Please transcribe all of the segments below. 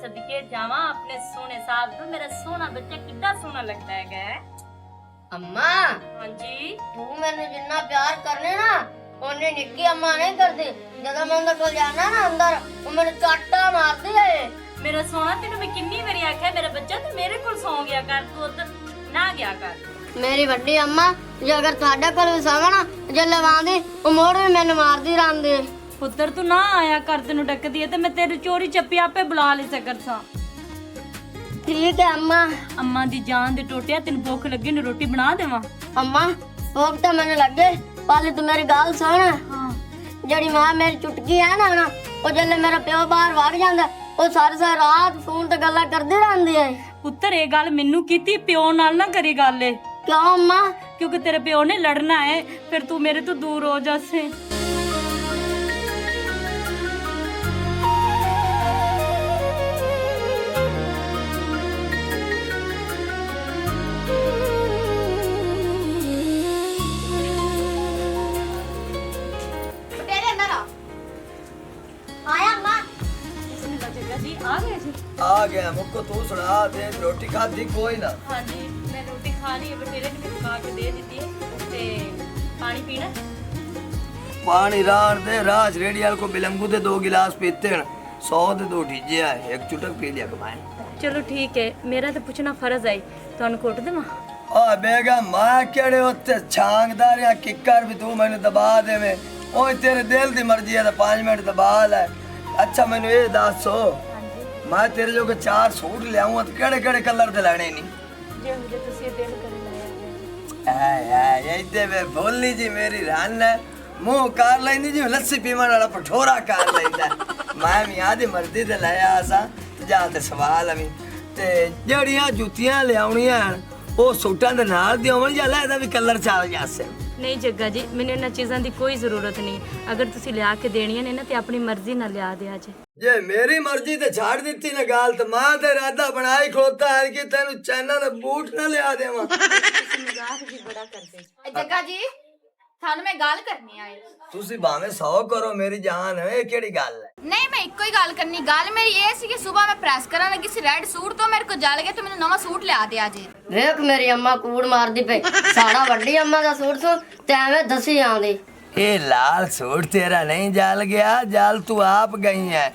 सदके जावा अपने सोने साहब तो मेरा सोना बच्चा कितना सोना लगता है। अम्मा हाँ जी तू मैंने जिन्ना प्यार करने ना ओने निक्की अम्मा नहीं करती। जब मैं अंदर को जाना ना अंदर वो मेरे चाटा मारती है। मेरा सोना तेन मैं किन्नी बारी आख्या मेरा बच्चा तू मेरे को सौ गया कर, तू उधर ना गया कर। मेरी बड़ी अम्मा जो अगर ਤੁਹਾਡੇ ਕੋਲ ਵੀ ਸਾਵਾ ਨਾ ਜੇ ਲਵਾਂਦੀ ਉਹ ਮੋੜ ਵੀ ਮੈਨੂੰ ਮਾਰਦੀ ਰਹਿੰਦੀ। ਪੁੱਤਰ ਤੂੰ ਨਾ ਆਇਆ ਕਰ, ਤੈਨੂੰ ਡੱਕਦੀ ਹੈ ਤੇ ਮੈਂ ਤੇਰੀ ਚੋਰੀ ਚੱਪੀ ਆਪੇ ਬੁਲਾ ਲੈ ਸਕਰ ਸਾਂ। ਠੀਕ ਹੈ ਅम्मा। ਅੰਮਾ ਦੀ ਜਾਨ ਦੇ ਟੋਟਿਆ, ਤੈਨੂੰ ਭੁੱਖ ਲੱਗੀ ਨੂੰ ਰੋਟੀ ਬਣਾ ਦੇਵਾਂ। अम्मा भूख तो मैंने लगे पहले तू मेरी गाल सुन। हाँ जड़ी मां मेरी चुटकी है ना वो जल्ले मेरा प्यो बाहर भाग जांदा वो सारी सारी रात फोन ते गल्ला करदी रहंदी है। ਪੁੱਤਰ ਇਹ ਗੱਲ ਮੈਨੂੰ ਕੀਤੀ, ਪਿਓ ਨਾਲ ਨਾ ਕਰੀ ਗੱਲ ਏ। क्यों अम्मा? क्योंकि तेरे प्यो ने लड़ना है, फिर तू मेरे तो दूर हो जा से। जी आ गया मुझको तू सुना दे। रोटी खाधी कोई ना? हाँ जी मैं रोटी खा ली है, बटेरे ने मेरे खा के दे दी है। ते पानी पीना? पानी रान दे। राज रेडी वाल को बिलंगू दे 2 गिलास पीते हैं, 100 दे 2 ठीजे है, एक चुटक पी लिया कमाए। चलो ठीक है, मेरा तो पूछना फर्ज आई, तो कोट देवा। आ बेगम मैं केड़े उत्ते छांगदार या किकर भी तू मैंने दबा दे में ओए तेरे दिल दी मर्जी है तो 5 मिनट दबा ले। अच्छा मैंने ये दसो मैं तेरे जो 4 सूट लियाऊं तो केड़े केड़े कलर दे लेने नी? जे मुझे तुसी दिल करे ए इते वे बोली जी मेरी रान है मुंह कार लेंदी जी लस्सी पीवन वाला पठोरा कार लेंदा। मैं मियां दी मर्जी ते लाया सा ते जा ते सवाल अभी ते जड़ियां जुतियां लियाउणियां ओ सूटां दे नाल दी होवन या लेदा भी कलर चल जासे। नहीं जग्गा जी मैंने इन्हां चीज़ां दी कोई जरूरत नहीं, अगर तुसी लिया के देनियां ने ना ते अपनी मर्जी नाल लिया दिया जे। जे मेरी मर्जी ते छाड़ दित्ती ना गाल ते मां ते इरादा बनाई खोता है कि तेनु चैना दे बूट ना लिया देवां। मजाक जी बड़ा करदे। जग्गा जी थानू मैं गल करनी आए। तुसी भाਵੇਂ 100 करो मेरी जान है ये केड़ी गल है? नहीं मैं इको ही गल करनी। गल मेरी ये सी कि सुबह मैं प्रेस करा लगी सी रेड सूट तो मेरे को जल गया तो मैंने नवा सूट लिया दिया जे। वेख मेरी अम्मा कूड़ मारदी पे साड़ा वड्डी अम्मा दा सूट सो ते एवें दसी आंदी। ये लाल सूट तेरा नहीं जल गया, जल तू आप गई है।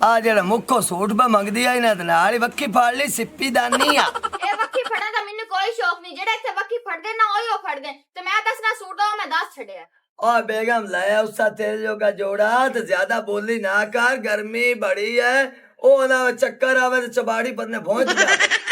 आ जेड़ा मुखो सूट पे मंगदी आई ना ते नाल ही वक्की फाड़ ली सिप्पी दानी आ। ए वक्की फड़ा दा मैंने कोई शौक नहीं, जेड़ा इथे वक्की फड़ दे ना ओही फड़ दे ते मैं 10 ना सूट दा मैं 10 छड़या। ओ बेगम लाया उसका तेरे जो का जोड़ा तो ज्यादा बोली ना कर, गर्मी बड़ी है ओ ना चक्कर आवे तो चबाड़ी पर ने पहुंच जा।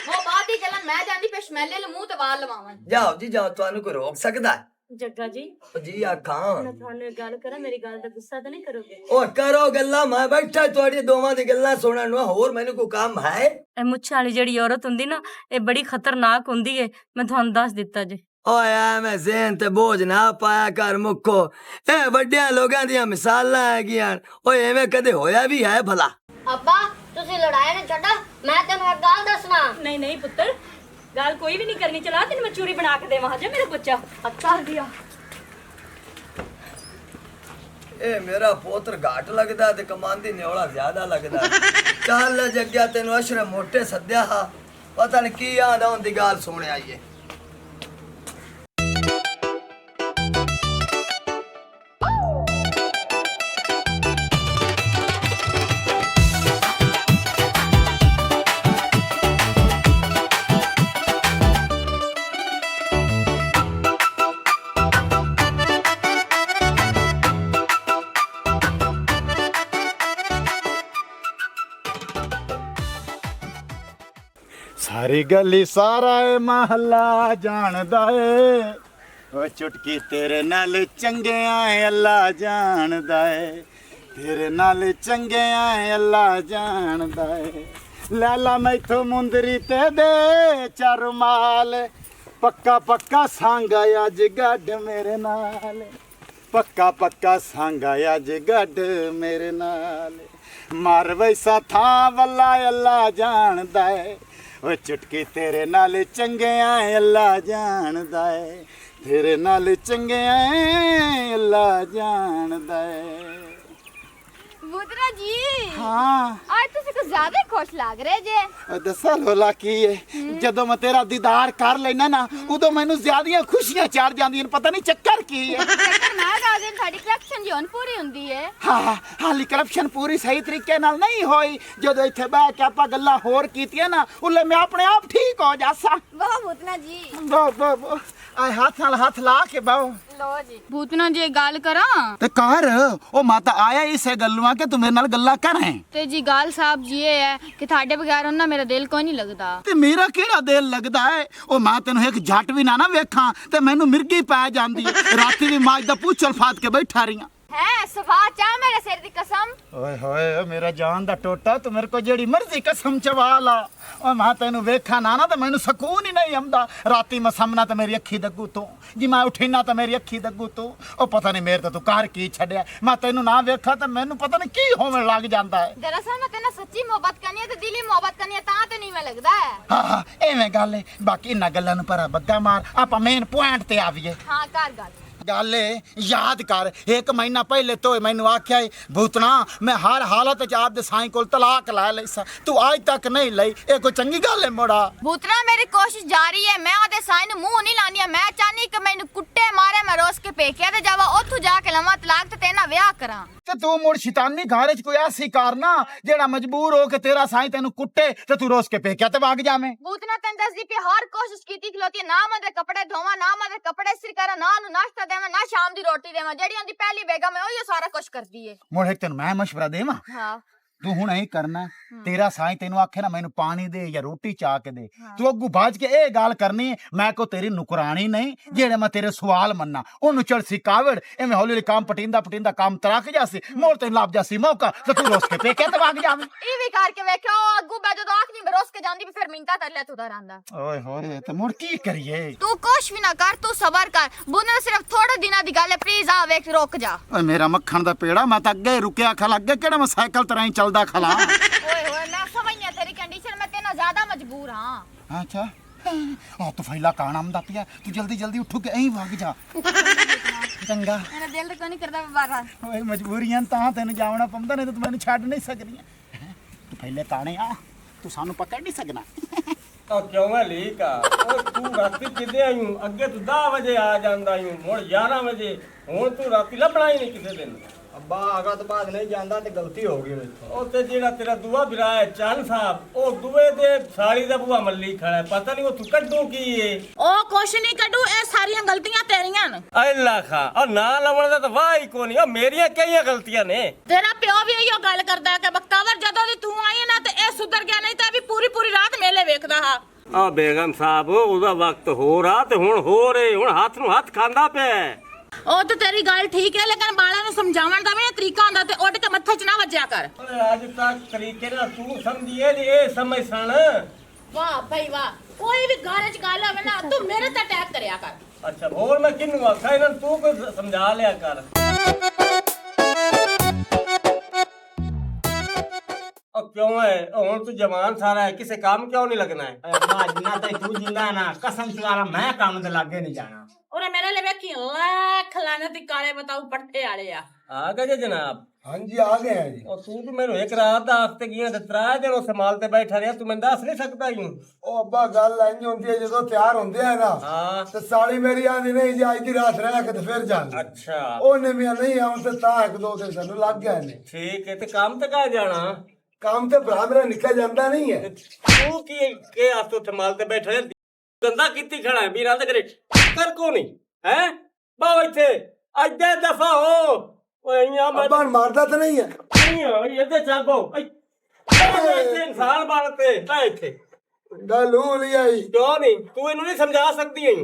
वो बात ही चलन मैं जांदी पे स्मेल मुंह ते वाल लवावन। जाओ जी जाओ, ਤੁਹਾਨੂੰ ਕੋਈ रोक सकदा है? जग्गा जी जी आखां मैं थानू एक गल करा, मेरी गल दा गुस्सा तो नहीं करोगे? ओ करो गल्ला मैं बैठा ਤੁਹਾਡੀ ਦੋਵਾਂ ਦੀ ਗੱਲਾਂ ਸੁਣਨ ਨੂੰ, ਹੋਰ ਮੈਨੂੰ ਕੋਈ ਕੰਮ ਹੈ? ਇਹ ਮੁੱਛ ਵਾਲੀ ਜਿਹੜੀ ਔਰਤ ਹੁੰਦੀ ਨਾ ਇਹ ਬੜੀ ਖਤਰਨਾਕ ਹੁੰਦੀ ਏ, ਮੈਂ ਤੁਹਾਨੂੰ ਦੱਸ ਦਿੱਤਾ ਜੇ। ਓਏ ਐਵੇਂ ਜ਼ਹਿਨ ਤੇ ਬੋਝ ਨਾ ਪਾਇਆ ਕਰ ਮੁੱਕੋ, ਇਹ ਵੱਡਿਆਂ ਲੋਕਾਂ ਦੀਆਂ ਮਿਸਾਲਾਂ ਹੈਗੀਆਂ। ਓਏ ਐਵੇਂ ਕਦੇ ਹੋਇਆ ਵੀ ਹੈ ਭਲਾ? अब्बा तुसी लड़ाई ने छड्डा मैं तेनू एक गल दसना। नहीं नहीं पुत्र गल कोई भी नहीं करनी, चला तेन मैं चूरी बना के देवां जा मेरा बच्चा। अच्छा दिया ए मेरा पोत्र घाट लगदा ते कमांदी न्योला ज्यादा लगदा। चल जग्या तेनु अशरे मोटे सद्या हा, पता नहीं की आंदा हुंदी गल सुने आईए। सारी गली सारा महला जानदा है ओ चुटकी तेरे नाल चंगे आए अल्लाह जानदा है, तेरे नाल चंगे आए अल्लाह जानदा है। लाला मैथों मुंदरी ते दे चार माल, पक्का पक्का सांगा अज गड्ढ मेरे नाल, पक्का पक्का सांगा अज गड्ढ मेरे नाल। मार वैसा था वल्ला अल्लाह जानदा है, ओ चुटकी तेरे नाल चंगे आए अल्लाह जानदा है, तेरे नाल चंगे आए अल्लाह जानदा है। ਬੂਤਰਾ ਜੀ ਹਾਂ ਅੱਜ ਤੁਸੀਂ ਕੁਝ ਜ਼ਿਆਦਾ ਹੀ ਖੁਸ਼ ਲੱਗ ਰਹੇ ਜੇ ਉਹ ਦੱਸਾਂ ਲੋਲਾ ਕੀ ਹੈ ਜਦੋਂ ਮੈਂ ਤੇਰਾ ਦੀਦਾਰ ਕਰ ਲੈਣਾ ਨਾ ਉਦੋਂ ਮੈਨੂੰ ਜ਼ਿਆਦੀਆਂ ਖੁਸ਼ੀਆਂ ਚੜ ਜਾਂਦੀਆਂ ਨੇ ਪਤਾ ਨਹੀਂ ਚੱਕਰ ਕੀ ਹੈ ਚੱਕਰ ਨਾ ਰਾਜਨ ਸਾਡੀ ਕਰਪਸ਼ਨ ਜੀ ਹੁਣ ਪੂਰੀ ਹੁੰਦੀ ਹੈ ਹਾਂ ਹਾਲੀ ਕਰਪਸ਼ਨ ਪੂਰੀ ਸਹੀ ਤਰੀਕੇ ਨਾਲ ਨਹੀਂ ਹੋਈ ਜਦੋਂ ਇੱਥੇ ਬਹਿ ਕੇ ਆਪਾਂ ਗੱਲਾਂ ਹੋਰ ਕੀਤੀਆਂ ਨਾ ਉਲੇ ਮੈਂ ਆਪਣੇ ਆਪ ਠੀਕ ਹੋ ਜਾਸਾਂ ਵਾਹ ਬੂਤਨਾ ਜੀ ਬੋ ਆਏ ਹੱਥ ਨਾਲ ਹੱਥ ਲਾ ਕੇ ਬਾਓ ਲੋ ਜੀ ਬੂਤਨਾ ਜੀ ਗੱਲ ਕਰਾਂ ਤੇ ਕਰ ਉਹ ਮਾਤਾ ਆਇਆ ਇਸੇ ਗੱਲਾਂ ਕਿ ਤੂੰ ਮੇਰੇ ਨਾਲ ਗੱਲਾਂ ਕਰੇ ਤੇ ਜੀ ਗੱਲ ਸਾਹਿਬ ਜੀ ਇਹ ਹੈ ਕਿ ਤੁਹਾਡੇ ਬਗੈਰ ਉਹਨਾਂ ਮੇਰਾ ਦਿਲ ਕੋਈ ਨਹੀਂ ਲੱਗਦਾ ਤੇ ਮੇਰਾ ਕਿਹੜਾ ਦਿਲ ਲੱਗਦਾ ਹੈ ਉਹ ਮੈਂ ਤੈਨੂੰ ਇੱਕ ਜੱਟ ਵੀ ਨਾ ਵੇਖਾਂ ਤੇ ਮੈਨੂੰ ਮਿਰਗੀ ਪੈ ਜਾਂਦੀ ਹੈ ਰਾਤੀ ਵੀ ਮਾਜ ਦਾ ਪੂਛਲ ਫਾਤ ਕੇ ਬੈਠਾ ਰਹੀਆਂ ਹੈ ਸਫਾ ਚਾ ਮੇਰੇ ਸਿਰ ਦੀ ਕਸਮ ਓਏ ਹੋਏ ਮੇਰਾ ਜਾਨ ਦਾ ਟੋਟਾ ਤੂੰ ਮੇਰੇ ਕੋ ਜਿਹੜੀ ਮਰਜ਼ੀ ਕਸਮ ਚਵਾ ਲਾ ਓ ਮੈਂ ਤੈਨੂੰ ਵੇਖਾਂ ਨਾ ਤਾਂ ਮੈਨੂੰ ਸਕੂਨ ਹੀ ਨਹੀਂ ਆਉਂਦਾ ਰਾਤੀ ਮੈਂ ਸਾਹਮਣਾ ਤਾਂ ਮੇਰੀ ਅੱਖੀ ਲੱਗੂ ਤੂੰ ਜੀ ਮੈਂ ਉਠੀਨਾ ਤਾਂ ਮੇਰੀ ਅੱਖੀ ਲੱਗੂ ਤੂੰ ਉਹ ਪਤਾ ਨਹੀਂ ਮੇਰੇ ਤੋਂ ਘਰ ਕੀ ਛੱਡਿਆ ਮੈਂ ਤੈਨੂੰ ਨਾ ਵੇਖਾਂ ਤਾਂ ਮੈਨੂੰ ਪਤਾ ਨਹੀਂ ਕੀ ਹੋਣ ਲੱਗ ਜਾਂਦਾ ਹੈ ਦਰਅਸਲ ਮੈਂ ਤੇਨਾਂ ਸੱਚੀ ਮੁਹੱਬਤ ਕਰਨੀ ਹੈ ਤੇ ਦਿਲੀ ਮੁਹੱਬਤ ਕਰਨੀ ਹੈ ਤਾਂ ਤੇ ਨਹੀਂ ਮੈਂ ਲੱਗਦਾ ਹੈ ਹਾਂ ਐਵੇਂ ਗੱਲ ਹੈ ਬਾਕੀ ਇਹਨਾਂ ਗੱਲਾਂ ਨੂੰ ਪਰਾ ਬੱਗਾ ਮਾਰ ਆਪਾਂ ਮੇਨ ਪੁਆਇੰਟ ਤੇ ਆਵੀਏ ਹਾਂ ਕਰ ਗੱਲ ਗੱਲ ਯਾਦ ਕਰ 1 ਮਹੀਨਾ ਪਹਿਲੇ ਤੋਂ ਮੈਨੂੰ ਆਖਿਆ ਭੂਤਣਾ ਮੈਂ ਹਰ ਹਾਲਤ ਚ ਆਪਦੇ ਸਾਈਂ ਕੋਲ ਤਲਾਕ ਲੈ ਲਈ ਸਾਂ ਤੂੰ ਅੱਜ ਤੱਕ ਨਹੀਂ ਲਈ ਇਹ ਕੋਈ ਚੰਗੀ ਗੱਲ ਹੈ ਮੋੜਾ ਬੂਤਨਾ ਮੇਰੀ ਕੋਸ਼ਿਸ਼ ਜਾਰੀ ਹੈ ਮੈਂ ਉਹਦੇ ਸਾਈਂ ਨੂੰ ਮੂੰਹ ਨਹੀਂ ਲਾਣੀ ਮੈਂ ਚਾਹਨੀ ਕਿ ਮੈਨੂੰ ਕੁੱਟੇ ਮਾਰੇ ਮੈਂ ਰੋਸ ਕੇ ਪੇਕਿਆ ਤੇ ਜਾਵਾ ਉੱਥੋਂ ਜਾ ਕੇ ਲਵਾਂ ਤਲਾਕ ਤੇ ਤੇਨਾ ਵਿਆਹ ਕਰਾਂ ਤੇ ਤੂੰ ਮੁੜ ਸ਼ੈਤਾਨੀ ਘਰ ਚ ਕੋਈ ਐਸੀ ਕਰਨਾ ਜਿਹੜਾ ਮਜਬੂਰ ਹੋ ਕੇ ਤੇਰਾ ਸਾਈਂ ਤੈਨੂੰ ਕੁੱਟੇ ਤੇ ਤੂੰ ਰੋਸ ਕੇ ਪੇਕਿਆ ਤੇ ਵਗ ਜਾਵੇਂ ਬੂਤਨਾ ਤੈਨੂੰ ਦੱਸਦੀ ਪਈ ਹਰ ਕੋਸ਼ਿਸ਼ ਕੀਤੀ ਖਲੋਤੀ ਨਾ ਮੈਂ ਦੇ ਕੱਪੜੇ ਧੋਵਾਂ ਨਾ ਮੈਂ ਦੇ ਕੱਪੜੇ ਇਸਤਰੀ ਕਰਾਂ ਨਾ ਨੂੰ ਨਾਸ਼ਤਾ ਦੇਵਾਂ ਨਾ ਸ਼ਾਮ ਦੀ ਰੋਟੀ ਦੇਵਾਂ ਜਿਹੜੀ ਉਹਦੀ ਪਹਿਲੀ ਬੇਗਮ ਹੈ ਉਹ ਸਾਰਾ ਕੁਝ ਕਰਦੀ ਏ ਮੁੜ ਇੱਕ ਤੈਨੂੰ ਮੈਂ ਮਸ਼ਵਰਾ ਦੇਵਾਂ ਹਾਂ ਤੂੰ ਹੁਣ ਇਹ ਕਰਨਾ ਤੇਰਾ ਸਾਈਂ ਤੈਨੂੰ ਆਖੇ ਨਾ ਮੈਨੂੰ ਪਾਣੀ ਦੇ ਜਾਂ ਰੋਟੀ ਚਾਹ ਕੇ ਦੇ ਤੂੰ ਅੱਗੂ ਬਾਜ ਕੇ ਇਹ ਗੱਲ ਕਰਨੀ ਮੈਂ ਕੋ ਤੇਰੀ ਨੁਕਰਾਨੀ ਨਹੀਂ ਜਿਹੜੇ ਮੈਂ ਤੇਰੇ ਸਵਾਲ ਮੰਨਾ ਉਹਨੂੰ ਚੜ ਸੀ ਕਾਵੜ ਐਵੇਂ ਹੌਲੀ ਹੌਲੀ ਕੰਮ ਪਟਿੰਦਾ ਕੰਮ ਤਰਕ ਜਾਸੀ ਮੋੜ ਤੈਨੂੰ ਲੱਭ ਜਾਸੀ ਮੌਕਾ ਤੇ ਤੂੰ ਰੋਸ ਕੇ ਪੇਕੇ ਤੇ ਵਗ ਜਾਵੇਂ ਇਹ ਵੀ ਕਰਕੇ ਵੇਖਿਓ ਅੱਗੂ ਬੈ ਜਦੋਂ ਆਖਨੀ ਮੈਂ ਰੋਸ ਕੇ ਜਾਂਦੀ ਵੀ ਫਿਰ ਮਿੰਤਾ ਕਰ ਲੈ ਤੂੰ ਦਾ ਰਹਿੰਦਾ ਓਏ ਹੋਏ ਤੇ ਮੁੜ ਕੀ ਕਰੀਏ ਤੂੰ ਕੁਛ ਵੀ ਨਾ ਕਰ ਤੂੰ ਸਬਰ ਕਰ ਬੁਨਾ ਸਿਰਫ ਥੋੜੇ ਦਿਨਾਂ ਦੀ ਗੱਲ ਹੈ ਪਲੀਜ਼ ਆ ਵੇਖ ਰੁਕ ਜਾ ਓਏ ਮੇਰਾ ਮੱਖਣ ਦਾ ਪੇੜਾ ਮੈਂ ਤਾਂ ਅੱਗੇ ਰੁਕਿਆ ਖਲਾ ਅੱਗੇ ਕਿਹੜਾ ਮੈਂ ਸਾਈਕਲ ਤਰ੍ਹਾਂ ਹੀ ਚੱਲਦਾ ਖਲਾ ਓਏ ਹੋਏ ਮੈਂ ਸਮਝਿਆ ਤੇਰੀ ਕੰਡੀਸ਼ਨ ਮੈਂ ਤੇਨਾਂ ਜ਼ਿਆਦਾ ਮਜਬੂਰ ਹਾਂ ਅੱਛਾ ਆ ਤੂੰ ਫੈਲਾ ਕਾਣ ਆਮਦਾ ਪਿਆ ਤੂੰ ਜਲਦੀ ਉੱਠ ਕੇ ਐਂ ਵਗ ਜਾ ਚੰਗਾ ਮੇਰਾ ਦਿਲ ਤਾਂ ਕੋਈ ਨਹੀਂ ਕਰਦਾ ਬਾਬਾ ਓਏ ਮਜਬੂਰੀਆਂ ਤਾਂ ਤੈਨੂੰ ਜਾਵਣਾ ਪੰਦਾ ਨਹੀਂ ਤਾਂ ਤੂੰ ਮੈਨੂੰ ਛੱਡ ਨਹੀਂ ਸਕਦੀ ਤੂੰ ਪਹਿਲੇ ਕਾਣੇ ਆ ਤੂੰ ਸਾਨੂੰ ਪਕੜ ਨਹੀਂ ਸਕਣਾ ਉਹ ਕਿਉਂ ਹੈ ਲੀਕ ਆ ਉਹ ਤੂੰ ਰਾਤੀ ਕਿੱਦੇ ਆਈਂ ਅੱਗੇ ਤੂੰ 10 ਵਜੇ ਆ ਜਾਂਦਾ ਆਈਂ ਹੁਣ 11 ਵਜੇ ਹੁਣ ਤੂੰ ਰਾਤੀ ਲੱਭਣਾ ਹੀ ਨਹੀਂ ਕਿਸੇ ਦਿਨ ਅੱਬਾ ਆਗਾ ਤੋਂ ਬਾਅਦ ਨਹੀਂ ਜਾਂਦਾ ਤੇ ਗਲਤੀ ਹੋ ਗਈ ਮੇਥੋਂ ਉਹ ਤੇ ਜਿਹੜਾ ਤੇਰਾ ਦੂਆ ਵਿਰਾ ਹੈ ਚੰਨ ਸਾਹਿਬ ਉਹ ਦੂਏ ਦੇ ਸਾਲੀ ਦਾ ਬੂਆ ਮੱਲੀ ਖੜਾ ਹੈ ਪਤਾ ਨਹੀਂ ਉਹ ਤੂੰ ਕੱਢੂ ਕੀ ਏ ਉਹ ਕੁਛ ਨਹੀਂ ਕੱਢੂ ਇਹ ਸਾਰੀਆਂ ਗਲਤੀਆਂ ਤੇਰੀਆਂ ਨੇ ਅੱਲਾ ਖਾ ਉਹ ਨਾ ਲਵਣ ਦਾ ਤਾਂ ਵਾਹ ਹੀ ਕੋਈ ਨਹੀਂ ਉਹ ਮੇਰੀਆਂ ਕਿਹੜੀਆਂ ਗਲਤੀਆਂ ਨੇ ਤੇਰਾ ਪਿਓ ਵੀ ਇਹੋ ਗੱਲ ਕਰਦਾ ਕਿ ਬਖਤਾਵਰ ਜਦੋਂ ਦੀ ਤੂੰ ਆਈ ਹੈ ਨਾ ਤੇ ਇਹ ਸੁਧਰ ਗਿਆ ਨਹੀਂ ਤਾਂ ਇਹ ਵੀ ਪੂਰੀ ਰਾਤ ਮੇਲੇ ਵੇਖਦਾ ਹਾਂ ਆ ਬੇਗਮ ਸਾਹਿਬ ਉਹਦਾ ਵਕਤ ਹੋਰ ਆ ਤੇ ਹੁਣ ਹੋਰ ਏ ਹੁਣ ਹੱਥ ਨੂੰ ਹੱਥ ਖਾਂਦਾ ਪਿਆ ਉਹ ਤੇ ਤੇਰੀ ਗੱਲ ਠੀਕ ਹੈ ਲੇਕਿਨ ਬਾਲਾਂ ਨੂੰ ਸਮਝਾਉਣ ਦਾ ਵੀ ਨਾ ਤਰੀਕਾ ਹੁੰਦਾ ਤੇ ਉੱਡ ਕੇ ਮੱਥੇ 'ਚ ਨਾ ਵੱਜਿਆ ਕਰ ਓਏ ਅੱਜ ਤੱਕ ਤਰੀਕੇ ਨਾਲ ਤੂੰ ਸਮਝੀਏ ਨੀ ਇਹ ਸਮਝ ਸਣ ਵਾਹ ਭਾਈ ਵਾਹ ਕੋਈ ਵੀ ਗੱਲ 'ਚ ਗੱਲ ਹੋਵੇ ਨਾ ਤੂੰ ਮੇਰੇ ਤੇ ਅਟੈਕ ਕਰਿਆ ਕਰ ਅੱਛਾ ਹੋਰ ਮੈਂ ਕਿਹਨੂੰ ਆਖਾਂ ਇਹਨਾਂ ਨੂੰ ਤੂੰ ਕੋਈ ਸਮਝਾ ਲਿਆ ਕਰ ਉਹ ਕਿਉਂ ਹੈ ਹੁਣ ਤੂੰ ਜਵਾਨ ਸਾਰਾ ਹੈ ਕਿਸੇ ਕੰਮ ਕਿਉਂ ਨਹੀਂ ਲੱਗਣਾ ਹੈ ਅੱਬਾ ਜਿੰਨਾ ਤੱਕ ਤੂੰ ਜਿੰਦਾ ਨਾ ਕਸਮ ਚੁਕਾਰਾ ਮੈਂ ਕੰਮ ਦੇ ਲਾਗੇ ਨਹੀਂ ਜਾਣਾ ਉਹਨੇ ਮੇਰੇ ਲਈ ਵੇਖੀ ਲੱਖ ਲਾਨਤ ਦੀ ਕਾਲੇ ਬਤਾਉ ਪੱਟੇ ਵਾਲੇ ਆ ਆ ਗਏ ਜੀ ਜਨਾਬ ਹਾਂਜੀ ਆ ਗਏ ਆ ਜੀ ਉਹ ਤੂੰ ਮੈਨੂੰ ਇੱਕ ਰਾਤ ਦਾ ਹਫਤੇ ਗਿਆ ਤੇ 3 ਦਿਨ ਉਸ ਮਾਲ ਤੇ ਬੈਠਾ ਰਿਹਾ ਤੂੰ ਮੈਨੂੰ ਦੱਸ ਨਹੀਂ ਸਕਦਾ ਹੀ ਉਹ ਅੱਬਾ ਗੱਲ ਇੰਜ ਹੁੰਦੀ ਹੈ ਜਦੋਂ ਤਿਆਰ ਹੁੰਦੇ ਆ ਨਾ ਹਾਂ ਤੇ ਸਾਲੀ ਮੇਰੀ ਆਂਦੀ ਨਹੀਂ ਜੀ ਅੱਜ ਦੀ ਰਾਤ ਰਹਿ ਕੇ ਤੇ ਫਿਰ ਜਾਂਦੇ ਅੱਛਾ ਉਹਨੇ ਵੀ ਨਹੀਂ ਆਉਂ ਤੇ ਤਾਂ 1-2 ਦਿਨ ਸਾਨੂੰ ਲੱਗ ਗਏ ਨੇ ਠੀਕ ਹੈ ਤੇ ਕੰਮ ਤੇ ਕਾ ਜਾਣਾ ਕੰਮ ਤੇ ਭਰਾ ਮੇਰਾ ਨਿਕਲ ਜਾਂਦਾ ਨਹੀਂ ਹੈ ਤੂੰ ਕੀ ਹੱਥ ਉੱਥੇ ਮਾਲ ਤੇ ਬੈਠਾ ਰਿਹਾ ਗੰਦਾ ਕੀਤੀ ਖੜਾ ਹੈ ਵੀਰਾਂ ਦੇ ਘਰੇ ਕਰ ਕੋ ਨਹੀਂ ਹੈ ਬਾਓ ਇੱਥੇ ਅੱਜ ਦੇ ਦਫਾ ਹੋ ਓਏ ਇਆਂ ਮੈਂ ਅੱਬਾ ਮਾਰਦਾ ਤਾਂ ਨਹੀਂ ਹੈ ਨਹੀਂ ਇਹਦੇ ਚਾਗੋ ਇੱਥੇ ਇਨਸਾਨ ਬਣਤੇ ਤਾਂ ਇੱਥੇ ਗੱਲ ਹੋ ਲਈ ਆਈ ਕਿਉਂ ਨਹੀਂ ਤੂੰ ਇਹਨੂੰ ਨਹੀਂ ਸਮਝਾ ਸਕਦੀ ਐ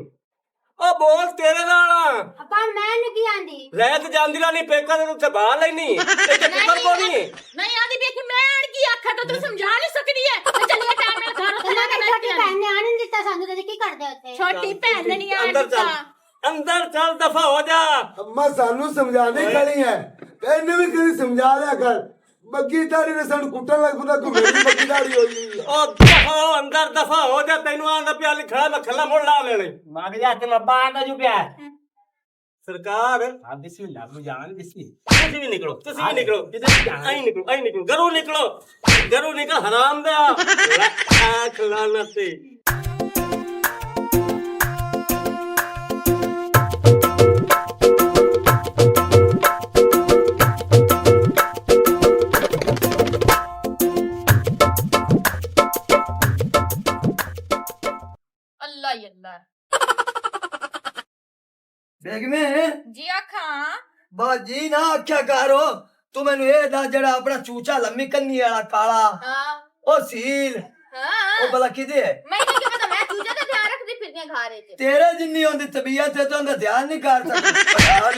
ਉਹ ਬੋਲ ਤੇਰੇ ਨਾਲ ਅੱਬਾ ਮੈਂ ਨਹੀਂ ਕੀ ਆਂਦੀ ਲੈ ਤੇ ਜਾਂਦੀ ਰਾਨੀ ਪੇਕਾ ਤੇ ਉੱਥੇ ਬਾਹਰ ਲੈਣੀ ਇਹ ਤੇ ਪੁੱਤਰ ਕੋ ਨਹੀਂ ਨਹੀਂ ਆਦੀ ਵੇਖ ਮੈਂ ਆਣ ਕੀ ਆਖਾਂ ਤਾਂ ਤੂੰ ਸਮਝਾ ਨਹੀਂ ਸਕਦੀ ਹੈ ਤੇ ਚੱਲੀਏ ਟਾਈਮ ਨਾਲ ਘਰ ਉੱਥੇ ਜਾ ਕੇ ਛੋਟੀ ਭੈਣ ਨੇ ਆਣ ਨਹੀਂ ਦਿੱਤਾ ਸਾਨੂੰ ਤੇ ਕੀ ਕਰਦੇ ਉੱਥੇ ਛੋਟੀ ਭੈਣ ਨੇ ਨਹੀਂ ਆਣ ਅੰਦਰ ਚੱਲ ਦਿੱਤਾ ਅੰਦਰ ਚੱਲ ਦਫਾ ਹੋ ਜਾ ਅੰਮਾ ਸਾਨੂੰ ਸਮਝਾਣੀ ਖੜੀ ਹੈ ਇਹਨੇ ਵੀ ਕਦੀ ਸਮਝਾ ਲਿਆ ਕਰ ਬੱਗੀ ਦਾੜੀ ਨੇ ਸਾਨੂੰ ਕੁੱਟਣ ਲੱਗ ਪਤਾ ਕਿ ਮੇਰੀ ਬੱਗੀ ਦਾੜੀ ਹੋਈ ਉਹ ਦਫਾ ਅੰਦਰ ਦਫਾ ਹੋ ਜਾ ਤੈਨੂੰ ਆਂਦਾ ਪਿਆ ਲਿਖਣਾ ਮੈਂ ਖੱਲਾ ਮੋੜ ਲਾ ਲੈਣੇ ਮਗ ਜਾ ਤੇ ਮੈਂ ਬਾਹਰ ਨਾ ਜੂ ਪਿਆ सरकार आप बिस्मिल्लाह मुझे जाना बिस्मिल्लाह ਤੁਸੀਂ ਵੀ ਨਿਕਲੋ ਆਈ ਨਿਕਲੋ ਘਰੋਂ ਨਿਕਲ ਹਰਾਮ ਦਾ ਲੱਖ ਲਾਨਤ ਅੱਲਾ ਹੀ ਅੱਲਾ ਬੇਗਮੇ ਜੀ ਆਖਾਂ ਬਾਜੀ ਨਾ ਆਖਿਆ ਕਰੋ ਤੂੰ ਮੈਨੂੰ ਇਹ ਦੱਸ ਜਿਹੜਾ ਆਪਣਾ ਚੂਚਾ ਲੰਮੀ ਕੰਨੀ ਵਾਲਾ ਕਾਲਾ ਹਾਂ ਉਹ ਸੀਲ ਹਾਂ ਉਹ ਭਲਾ ਕਿਹਦੇ ਹੈ ਮੈਨੂੰ ਕੀ ਪਤਾ ਮੈਂ ਚੂਜੇ ਦਾ ਧਿਆਨ ਰੱਖਦੀ ਫਿਰਦੀਆਂ ਖਾ ਰਹੇ ਚ ਤੇਰੇ ਜਿੰਨੀ ਹੁੰਦੀ ਤਬੀਅਤ ਹੈ ਤੂੰ ਉਹਦਾ ਧਿਆਨ ਨਹੀਂ ਕਰ ਸਕਦਾ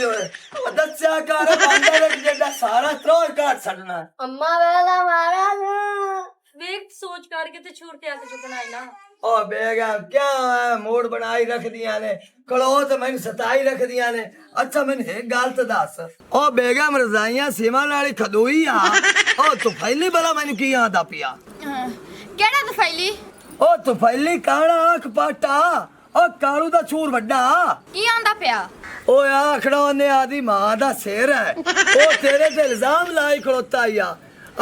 ਦੱਸਿਆ ਕਰ ਬੰਦਾ ਦੇ ਜਿਹੜਾ ਸਾਰਾ ਤਰੋੜ ਕਾਟ ਛੱਡਣਾ ਅੰਮਾ ਵੇਲਾ ਮਾਰਾ ਨੂੰ ਵੇਖ ਸੋਚ ਕਰਕੇ ਤੇ ਛੋੜ ਤੇ ਆ ਕੇ ਚੁੱਕਣਾ ਹੈ ਨਾ ਉਹ ਬੇਗਮ ਕਿਆ ਮੂਡ ਬਣਾਈ ਰੱਖਦੀਆਂ ਨੇ ਕਲੋਤ ਮੈਨੂੰ ਸਤਾਈ ਰੱਖਦੀਆਂ ਨੇ ਅੱਛਾ ਮੈਨੂੰ ਇੱਕ ਗੱਲ ਤਾਂ ਦੱਸ ਉਹ ਬੇਗਮ ਰਜ਼ਾਈਆਂ ਸੀਮਾ ਨਾਲ ਖਦੋਈ ਆ ਉਹ ਤੂੰ ਪਹਿਲੀ ਬਲਾ ਮੈਨੂੰ ਕੀ ਆਂਦਾ ਪਿਆ ਕਿਹੜਾ ਤਫੈਲੀ ਉਹ ਤੂੰ ਪਹਿਲੀ ਕਾਣਾ ਅੱਖ ਪਾਟਾ ਉਹ ਕਾਲੂ ਦਾ ਛੂਰ ਵੱਡਾ ਕੀ ਆਂਦਾ ਪਿਆ ਓਏ ਆਖੜਾ ਉਹਨੇ ਆਦੀ ਮਾਂ ਦਾ ਸਿਰ ਹੈ ਉਹ ਤੇਰੇ ਤੇ ਇਲਜ਼ਾਮ ਲਾਈ ਖੜੋਤਾ ਆ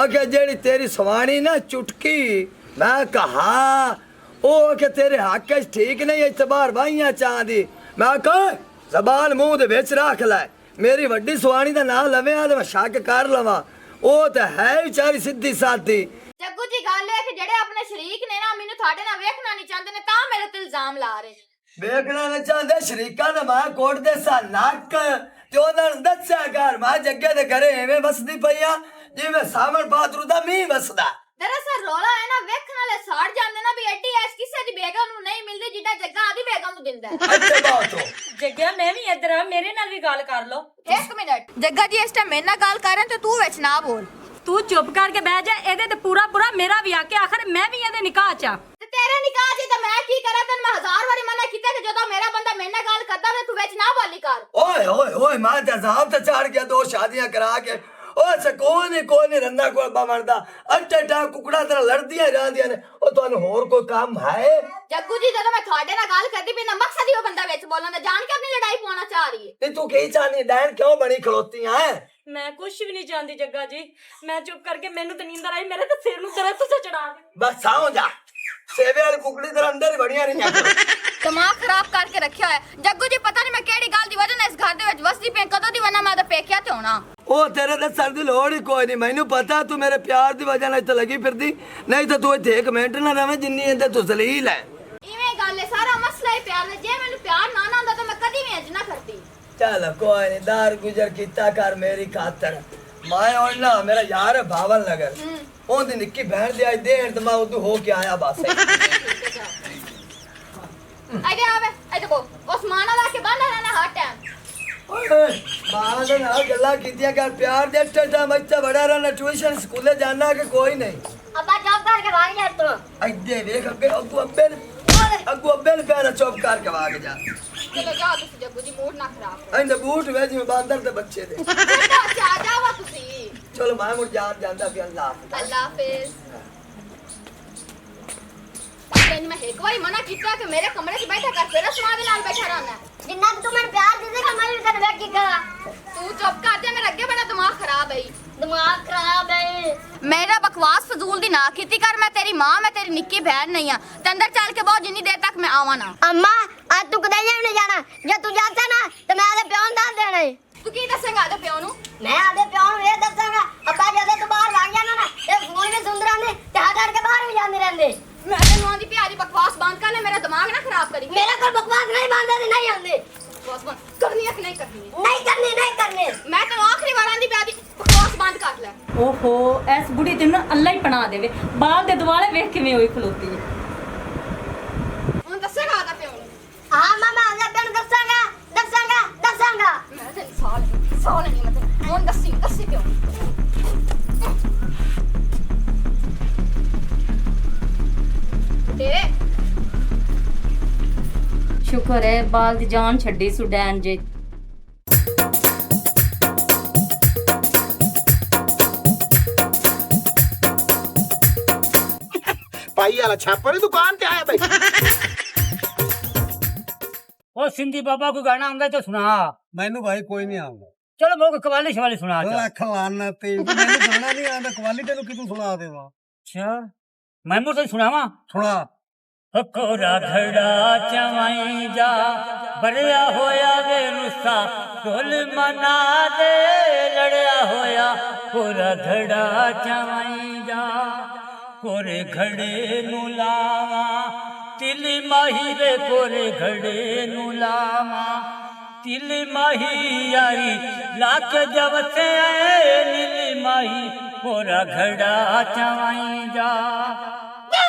ਅਗੇ ਜਿਹੜੀ ਤੇਰੀ ਸਵਾਣੀ ਨਾ ਚੁਟਕੀ ਮੈਂ ਕਹਾ ਉਹ ਕਿ ਤੇਰੇ ਹੱਕ ਚ ਠੀਕ ਨਹੀਂ ਇਤਬਾਰ ਬਾਈਆਂ ਚਾਹਦੀ ਮੈਂ ਕਹ ਜ਼ਬਾਨ ਮੂੰਹ ਦੇ ਵਿੱਚ ਰੱਖ ਲੈ ਮੇਰੀ ਵੱਡੀ ਸਵਾਣੀ ਦਾ ਨਾਂ ਲਵੇਂ ਤੇ ਮੈਂ ਸ਼ੱਕ ਕਰ ਲਵਾਂ ਉਹ ਤਾਂ ਹੈ ਵਿਚਾਰੀ ਸਿੱਧੀ ਸਾਦੀ ਜੱਗੂ ਜੀ ਗੱਲ ਹੈ ਕਿ ਜਿਹੜੇ ਆਪਣੇ ਸ਼ਰੀਕ ਨੇ ਨਾ ਮੈਨੂੰ ਤੁਹਾਡੇ ਨਾਲ ਵੇਖਣਾ ਨਹੀਂ ਚਾਹੁੰਦੇ ਨੇ ਤਾਂ ਮੇਰੇ ਤੇ ਇਲਜ਼ਾਮ ਲਾ ਰਹੇ ਨੇ ਵੇਖਣਾ ਨਾ ਚਾਹੁੰਦੇ ਸ਼ਰੀਕਾਂ ਦਾ ਮੈਂ ਕੋਟ ਦੇ ਸਾ ਨੱਕ ਤੇ ਉਹਨਾਂ ਨੂੰ ਦੱਸਿਆ ਕਰ ਮੈਂ ਜੱਗੇ ਦੇ ਘਰੇ ਐਵੇਂ ਵਸਦੀ ਪਈਆ ਜਿਵੇਂ ਸਾਵਣ ਬਾਦਰੂ ਦਾ ਮੀਂਹ ਵਸਦਾ ਦਰਅਸਲ ਰੋਲਾ ਹੈ ਨਾ ਵੇਖਣ ਵਾਲੇ ਸਾੜ ਜਾਂਦੇ ਨਾ ਵੀ ਐਡੀ ਐਸ ਕਿਸੇ ਦੀ ਬੇਗਮ ਨੂੰ ਨਹੀਂ ਮਿਲਦੀ ਜਿੱਡਾ ਜੱਗਾ ਆਦੀ ਬੇਗਮ ਨੂੰ ਦਿੰਦਾ ਹੈ ਅੱਛੇ ਬਾਤ ਹੋ ਜੱਗਿਆ ਮੈਂ ਵੀ ਇੱਧਰ ਆ ਮੇਰੇ ਨਾਲ ਵੀ ਗੱਲ ਕਰ ਲਓ ਇੱਕ ਮਿੰਟ ਜੱਗਾ ਜੀ ਇਸ ਟਾਈਮ ਮੇਰੇ ਨਾਲ ਗੱਲ ਕਰ ਰਹੇ ਤੇ ਤੂੰ ਵਿੱਚ ਨਾ ਬੋਲ ਤੂੰ ਚੁੱਪ ਕਰਕੇ ਬਹਿ ਜਾ ਇਹਦੇ ਤੇ ਪੂਰਾ ਮੇਰਾ ਵੀ ਆ ਕੇ ਆਖਰ ਮੈਂ ਵੀ ਇਹਦੇ ਨਿਕਾਹ ਚ ਆ ਤੇ ਤੇਰੇ ਨਿਕਾਹ ਜੀ ਤਾਂ ਮੈਂ ਕੀ ਕਰਾਂ ਤੈਨੂੰ ਮੈਂ 1000 ਵਾਰੀ ਮਨਾ ਕੀਤਾ ਕਿ ਜਦੋਂ ਮੇਰਾ ਬੰਦਾ ਮੇਰੇ ਨਾਲ ਗੱਲ ਕਰਦਾ ਵੇ ਤੂੰ ਵਿੱਚ ਨਾ ਬੋਲੀ ਕਰ ਓਏ ਓਏ ਓਏ ਮੈਂ ਤਾਂ ਜ਼ਾਬ ਤੇ ਚੜ ਗਿਆ ਦੋ ਸ਼ਾਦੀਆਂ ਕਰਾ ਕੇ ਓਏ ਸਕੋਨ ਕੋਈ ਨਹੀਂ ਰੰਨਾ ਕੋਲ ਬਮਣਦਾ ਅੱਟਾ ਕੁਕੜਾ ਤਰ੍ਹਾਂ ਲੜਦੀਆਂ ਜਾਂਦੀਆਂ ਨੇ ਉਹ ਤੁਹਾਨੂੰ ਹੋਰ ਕੋਈ ਕੰਮ ਹੈ ਜੱਗੂ ਜੀ ਜਦੋਂ ਮੈਂ ਤੁਹਾਡੇ ਨਾਲ ਗੱਲ ਕਰਦੀ ਪਈ ਨਾ ਮਕਸਦ ਹੀ ਉਹ ਬੰਦਾ ਵਿੱਚ ਬੋਲਣ ਦਾ ਜਾਣ ਕੇ ਆਪਣੀ ਲੜਾਈ ਪਾਉਣਾ ਚਾਹ ਰਹੀ ਹੈ ਤੇ ਤੂੰ ਕੀ ਚਾਹਨੀ ਡੈਣ ਕਿਉਂ ਬਣੀ ਖਲੋਤੀਆਂ ਹੈ ਮੈਂ ਕੁਝ ਵੀ ਨਹੀਂ ਚਾਹੁੰਦੀ ਜੱਗਾ ਜੀ ਮੈਂ ਚੁੱਪ ਕਰਕੇ ਮੈਨੂੰ ਤਾਂ ਨੀਂਦਰ ਆਈ ਮੇਰੇ ਤਾਂ ਸਿਰ ਨੂੰ ਤੇਰਾ ਤੁਸੀਂ ਚੜਾ ਦੇ ਬਸ ਸੌਂ ਜਾ ਸੇਵੇ ਵਾਲੀ ਕੁਕੜੀ ਤਰ੍ਹਾਂ ਅੰਦਰ ਹੀ ਬੜੀਆਂ ਰਹੀਆਂ ਦਿਮਾਗ ਖਰਾਬ ਕਰਕੇ ਰੱਖਿਆ ਹੋਇਆ ਜੱਗੂ ਜੀ ਪਤਾ ਨਹੀਂ ਮੈਂ ਕਿਹੜੀ ਗੱਲ ਦੀ ਵਜ੍ਹਾ ਨਾਲ ਇਸ ਘਰ ਦੇ ਵਿੱਚ ਵਸਦੀ ਪਈ ਕਦੋਂ ਦੀ ਵਨਾ ਮੈਂ ਤਾਂ ਪੇਕਿਆ ਤੇ ਹੋਣਾ ਉਹ ਤੇਰੇ ਦੱਸਣ ਦੀ ਲੋੜ ਹੀ ਕੋਈ ਨਹੀਂ ਮੈਨੂੰ ਪਤਾ ਤੂੰ ਮੇਰੇ ਪਿਆਰ ਦੀ ਵਜ੍ਹਾ ਨਾਲ ਇੱਥੇ ਲੱਗੀ ਫਿਰਦੀ ਨਹੀਂ ਤਾਂ ਤੂੰ ਇੱਥੇ ਇੱਕ ਮਿੰਟ ਨਾ ਰਵੇਂ ਜਿੰਨੀ ਇਹਦੇ ਤੂੰ ਜ਼ਲੀਲ ਹੈ ਇਵੇਂ ਗੱਲ ਹੈ ਸਾਰਾ ਮਸਲਾ ਹੀ ਪਿਆਰ ਦਾ ਜੇ ਮੈਨੂੰ ਪਿਆਰ ਨਾ ਹੁੰਦਾ ਤਾਂ ਮੈਂ ਕਦੀ ਵੀ ਇੰਜ ਨਾ ਕਰਦੀ ਚੱਲ ਕੋਈ ਨਹੀਂ ਦਾਰ ਗੁਜ਼ਰ ਕੀਤਾ ਕਰ ਮੇਰੀ ਖਾਤਰ ਮੈਂ ਹੁਣ ਨਾ ਮੇਰਾ ਯਾਰ ਭਾਵਨ ਨਗਰ ਉਹਦੀ ਨਿੱਕੀ ਭੈਣ ਦੇ ਅੱਜ ਦੇਣ ਤੇ ਮੈਂ ਉਦੋਂ ਹੋ ਕੇ ਆਇਆ ਬਸ ਆਈਦੇ ਆਵੇ ਆਈਦੇ ਬੋ ਉਸਮਾਨਾ ਲਾ ਕੇ ਬੰਨ ਰਹਿਣਾ ਹਰ ਟਾਈਮ ਓਏ ਬਾਹਰ ਦੇ ਨਾਲ ਗੱਲਾਂ ਕੀਤੀਆਂ ਕਰ ਪਿਆਰ ਦੇ ਟੱਟਾ ਬੱਚਾ ਬੜਾ ਰਹਿਣਾ ਟਿਊਸ਼ਨ ਸਕੂਲੇ ਜਾਣਾ ਕਿ ਕੋਈ ਨਹੀਂ ਅੱਬਾ ਚੁੱਪ ਕਰਕੇ ਭਾਗ ਜਾ ਤੂੰ ਇੱਦੇ ਵੇਖ ਅੱਗੇ ਅੱਗੂ ਅੱਬੇ ਨੇ ਪੈਣਾ ਚੁੱਪ ਕਰਕੇ ਵਾਗ ਜਾ ਚਲੋ ਜਾਓ ਤੁਸੀਂ ਜੱਗੂ ਜੀ ਮੂਡ ਨਾ ਖਰਾਬ ਕਰੋ ਇਹਦੇ ਬੂਟ ਵੇ ਜਿਵੇਂ ਬਾਂਦਰ ਦੇ ਬੱਚੇ ਦੇ ਆ ਜਾਵਾ ਤੁਸੀਂ ਚਲੋ ਮੈਂ ਮੁੜ ਜਾਣ ਜਾਂਦਾ ਵੀ ਅੱਲਾਹ ਹਾਫਿਜ਼। ਅੱਲਾ ਹਾਫਿਜ਼ ਤੈਨੂੰ ਮੈਂ ਇੱਕ ਵਾਰੀ ਮਨਾ ਕੀਤਾ ਕਿ ਮੇਰੇ ਕਮਰੇ 'ਚ ਬੈਠਾ ਕਰ ਫਿਰ ਉਸਮਾਨ ਦੇ ਨਾਲ ਬੈਠਾ ਰਹਿਣਾ ਜਿੰਨਾ ਕੁ ਤੂੰ ਮੈਨੂੰ ਪਿਆਰ ਦੇ ਦੇਗਾ ਮੈਂ ਵੀ ਤੈਨੂੰ ਵੇਖ ਕੇ ਕਰਾਂ ਤੂੰ ਚੁੱਪ ਕਰ ਜਾ ਮੇਰਾ ਅੱਗੇ ਬੜਾ ਦਿਮਾਗ ਖਰਾਬ ਹੈ ਦਿਮਾਗ ਖਰਾਬ ਹੈ ਮੇਰਾ ਬਕਵਾਸ ਫਜ਼ੂਲ ਦੀ ਨਾ ਕੀਤੀ ਕਰ ਮੈਂ ਤੇਰੀ ਮਾਂ ਮੈਂ ਤੇਰੀ ਨਿੱਕੀ ਭੈਣ ਨਹੀਂ ਆ ਤੇ ਅੰਦਰ ਚੱਲ ਕੇ ਬਹੁਤ ਜਿੰਨੀ ਦੇਰ ਤੱਕ ਮੈਂ ਆਵਾਂ ਨਾ ਅੰਮਾ ਅੱਜ ਤੂੰ ਕਦੇ ਨਹੀਂ ਜਾਣਾ ਜੇ ਤੂੰ ਜਾਂਦਾ ਨਾ ਤੇ ਮੈਂ ਆਦੇ ਪਿਓ ਨੂੰ ਦੱਸ ਦੇਣਾ ਏ ਤੂੰ ਕੀ ਦੱਸੇਂਗਾ ਆਦੇ ਪਿਓ ਨੂੰ ਮੈਂ ਆਦੇ ਪਿਓ ਨੂੰ ਇਹ ਦੱਸਾਂਗਾ ਅੱਬਾ ਜਦੋਂ ਤੂੰ ਬਾਹਰ ਲੰਘ ਜਾਣਾ ਨਾ ਇਹ ਫੋਨ ਵੀ ਸੁਣਦੇ ਰਹਿੰਦੇ ਤੇ ਹੱਟ ਕੇ ਬਾਹਰ ਵੀ ਜਾਂਦੇ ਰਹਿੰਦੇ ਮੈਂ ਤੈਨੂੰ ਆਂਦੀ ਪਿਆਰੀ ਬਕਵਾਸ ਬੰਦ ਕਰ ਲੈ ਮੇਰਾ ਦਿਮਾਗ ਨਾ ਖਰਾਬ ਕਰੀ ਮੇਰੇ ਕੋਲ ਬਕਵਾਸ ਨਹੀਂ ਬੰਦੇ ਤੇ ਨਹੀਂ ਆਉਂਦੇ ਬਕਵਾਸ ਬੰਦ ਕਰਨੀ ਹੈ ਕਿ ਨਹੀਂ ਕਰਨੀ ਨਹੀਂ ਕਰਨੇ ਮੈਂ ਤੈਨੂੰ ਆਖਰੀ ਵਾਰ ਆਂਦੀ ਪਿਆਰੀ ਬਕਵਾਸ ਬੰਦ ਕਰ ਲੈ ਓਹੋ ਐਸ ਬੁੜੀ ਤੇ ਨਾ ਅੱਲਾ ਹੀ ਪਣਾ ਦੇਵੇ ਬਾਲ ਦੇ ਦੁਆਲੇ ਵੇਖ ਕਿਵੇਂ ਹੋਈ ਖਲੋਤੀ ਹੈ ਹੁਣ ਦੱਸੇਗਾ ਆਦਾ ਪਿਓ ਨੂੰ ਹਾਂ ਮਾਮਾ ਆਦੇ ਪਿਓ ਨੂੰ ਦੱਸਾਂਗਾ ਮੈਂ ਤੈਨੂੰ ਸਾਲ ਨਹੀਂ ਮਤਲਬ ਹੁਣ ਦੱਸੀ ਪਿਓ ਤੇਰੇ ਸ਼ੁਕਰ ਹੈ ਬਾਲ ਦੀ ਜਾਨ ਛੱਡੀ ਸੁਡੈਨ ਜੇ ਪਾਈ ਵਾਲਾ ਛਾਪਾ ਦੀ ਦੁਕਾਨ ਤੇ ਆਇਆ ਬਈ ਉਹ ਸਿੰਧੀ ਬਾਬਾ ਕੋਈ ਗਾਣਾ ਆਉਂਦਾ ਤਾਂ ਸੁਣਾ। ਮੈਨੂੰ ਭਾਈ ਕੋਈ ਨਹੀਂ ਆਉਂਦਾ। ਚਲੋ ਮੈਨੂੰ ਕਵਾਲੀ ਸ਼ਵਾਲੀ ਸੁਣਾ ਚੱਲ। ਲੱਖ ਲਾਨਾ ਤੇ ਮੈਨੂੰ ਗਾਣਾ ਨਹੀਂ ਆਉਂਦਾ, ਕਵਾਲੀ ਤੈਨੂੰ ਕਿਤੋਂ ਸੁਣਾ ਦੇਵਾਂ। ਅੱਛਾ ਮੈਨੂੰ ਤਾਂ ਸੁਣਾਵਾ। ਸੁਣਾ। ਕੋਰਾ ਘੜਾ ਚਵਾਈ ਜਾ ਬੜਿਆ ਹੋਇਆ ਵੇ ਰੁੱਸਾ ਢੋਲ ਮਨਾ ਦੇ ਲੜਿਆ ਹੋਇਆ ਕੋਰਾ ਘੜਾ ਚਵਾਈ ਜਾ ਕੋਰੇ ਘੜੇ ਨੂੰ ਲਾਵਾਂ ਤਿਲ ਮਾਹੀ ਵੇ ਕੋਰੇ ਘੜੇ ਨੂੰ ਲਾਵਾਂ ਤਿਲ ਮਾਹੀ ਯਾਰੀ ਲੱਕ ਜਵਸੇ ਨੀਲੀ ਮਾਹੀ ਕੋਰਾ ਘੜਾ ਚਵਾਈ ਜਾ।